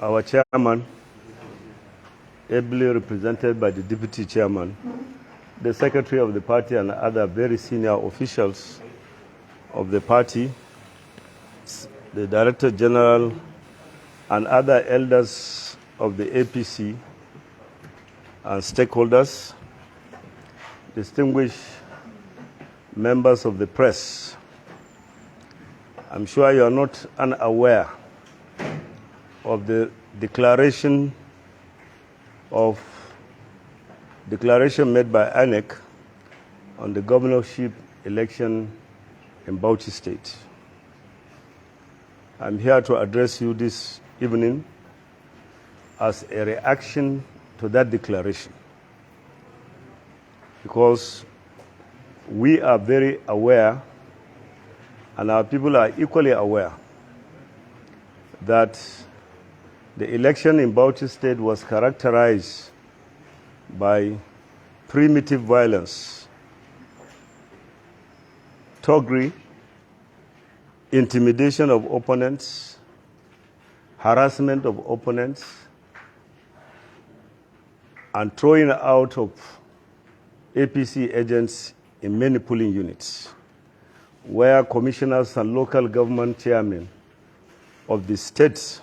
our chairman, ably represented by the deputy chairman, the secretary of the party, and other very senior officials of the party, the director general, and other elders of the APC and stakeholders, distinguished members of the press. I'm sure you are not unaware of the declaration made by INEC on the governorship election in Bauchi State. I'm here to address you this evening as a reaction to that declaration, because we are very aware, and our people are equally aware, that the election in Bauchi State was characterized by primitive violence, thuggery, intimidation of opponents, harassment of opponents, and throwing out of APC agents in many polling units, where commissioners and local government chairmen of the states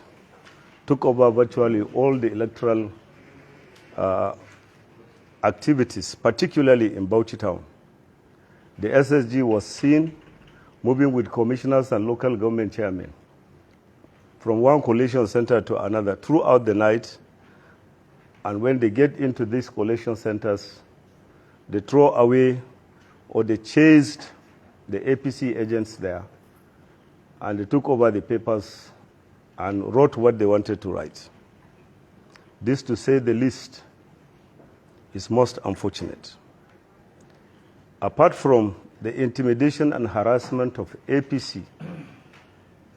took over virtually all the electoral activities, particularly in Bauchi town. The SSG was seen moving with commissioners and local government chairmen from one collation center to another throughout the night. And when they get into these collation centers, they throw away or they chased the APC agents there, and they took over the papers and wrote what they wanted to write. This, to say the least, is most unfortunate. Apart from the intimidation and harassment of APC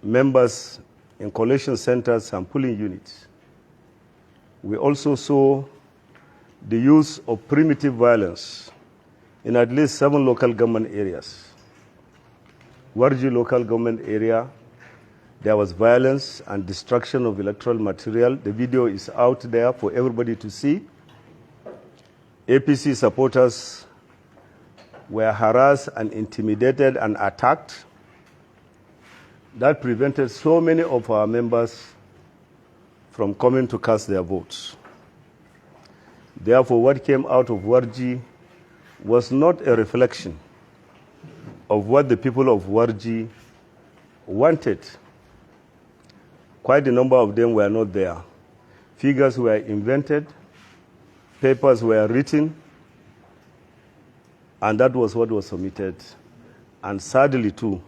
members in collation centers and polling units, we also saw the use of primitive violence in at least 7 local government areas. Warji local government area, there was violence and destruction of electoral material. The video is out there for everybody to see. APC supporters were harassed and intimidated and attacked. That prevented so many of our members from coming to cast their votes. Therefore, what came out of Warji was not a reflection of what the people of Warji wanted. Quite a number of them were not there. Figures were invented, papers were written, and that was what was submitted. And sadly, too,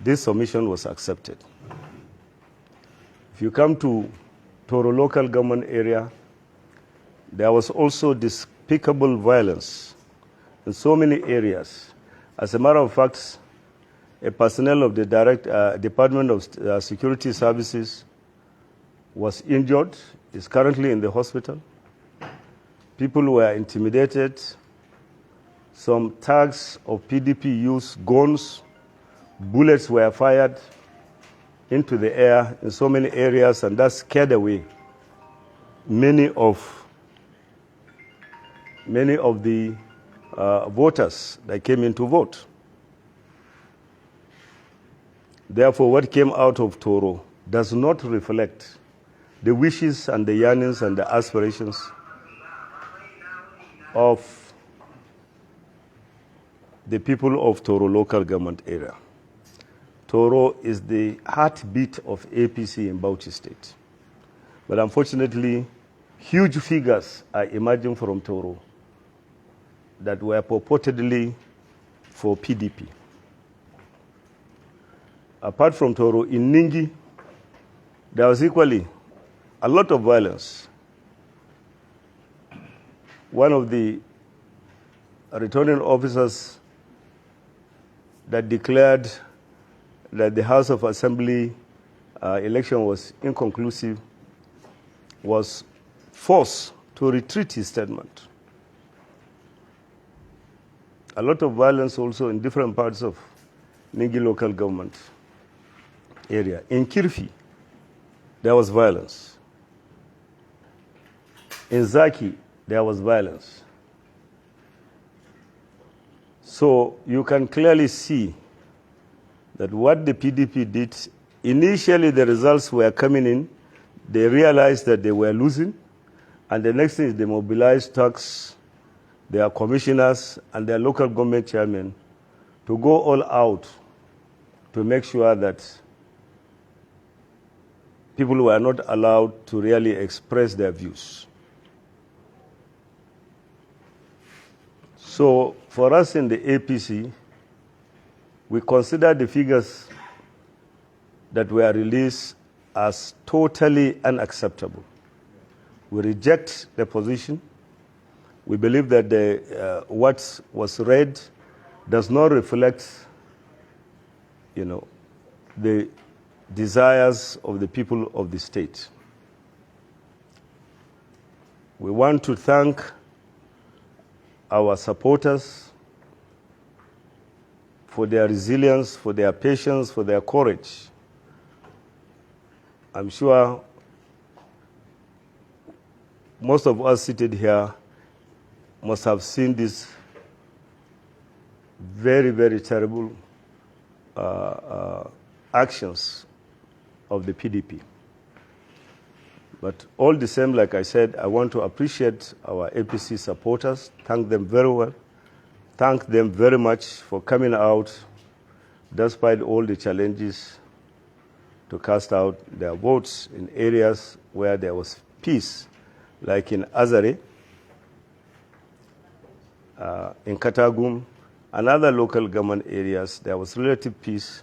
this submission was accepted. If you come to Toro local government area, there was also despicable violence in so many areas. As a matter of fact, a personnel of the Department of Security Services was injured, is currently in the hospital. People were intimidated. Some thugs of PDP used guns. Bullets were fired into the air in so many areas, and that scared away many of the voters that came in to vote. Therefore, what came out of Toro does not reflect the wishes and the yearnings and the aspirations of the people of Toro local government area. Toro is the heartbeat of APC in Bauchi State. But unfortunately, huge figures are emerging from Toro that were purportedly for PDP. Apart from Toro, in Ningi, there was equally a lot of violence. One of the returning officers that declared that the House of Assembly election was inconclusive was forced to retreat his statement. A lot of violence also in different parts of Ningi local government area. In Kirfi, there was violence. In Zaki, there was violence. So you can clearly see that what the PDP did, initially the results were coming in, they realized that they were losing, and the next thing is they mobilized thugs, their commissioners, and their local government chairmen to go all out to make sure that people were not allowed to really express their views. So for us in the APC, we consider the figures that were released as totally unacceptable. We reject the position. We believe that what was read does not reflect, the desires of the people of the state. We want to thank our supporters for their resilience, for their patience, for their courage. I'm sure most of us seated here must have seen this very, very terrible actions of the PDP. But all the same, like I said, I want to appreciate our APC supporters, thank them very well, thank them very much for coming out despite all the challenges to cast out their votes in areas where there was peace, like in Azare, in Katagum, and other local government areas. There was relative peace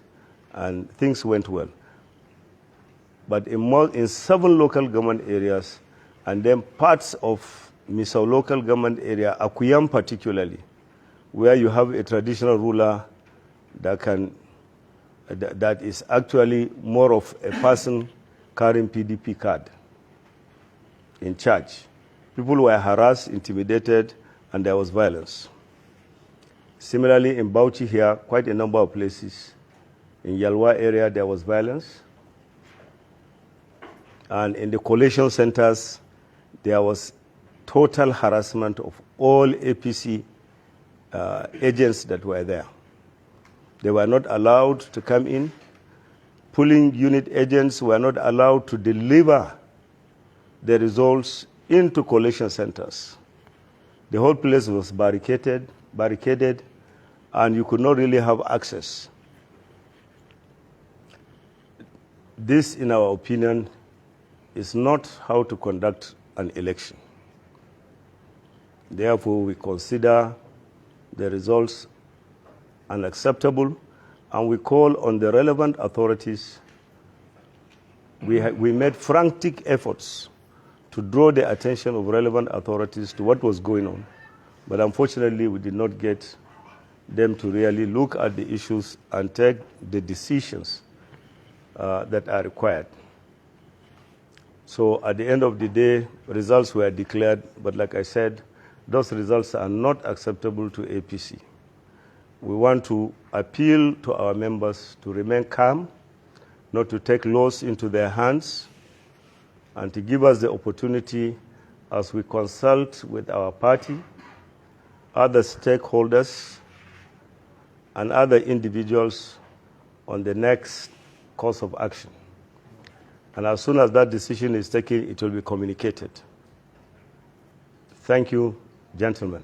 and things went well. But in 7 local government areas, and then parts of Misau local government area, Akuyam particularly, where you have a traditional ruler that is actually more of a person carrying PDP card in charge. People were harassed, intimidated, and there was violence. Similarly, in Bauchi here, quite a number of places. In Yalwa area, there was violence. And in the collation centers, there was total harassment of all APC agents that were there. They were not allowed to come in. Polling unit agents were not allowed to deliver the results into collation centers. The whole place was barricaded, and you could not really have access. This, in our opinion, is not how to conduct an election. Therefore, we consider the results unacceptable, and we call on the relevant authorities. We made frantic efforts to draw the attention of relevant authorities to what was going on, but unfortunately, we did not get them to really look at the issues and take the decisions that are required. So at the end of the day, results were declared, but like I said, those results are not acceptable to APC. We want to appeal to our members to remain calm, not to take laws into their hands, and to give us the opportunity as we consult with our party, other stakeholders, and other individuals on the next course of action. And as soon as that decision is taken, it will be communicated. Thank you, gentlemen.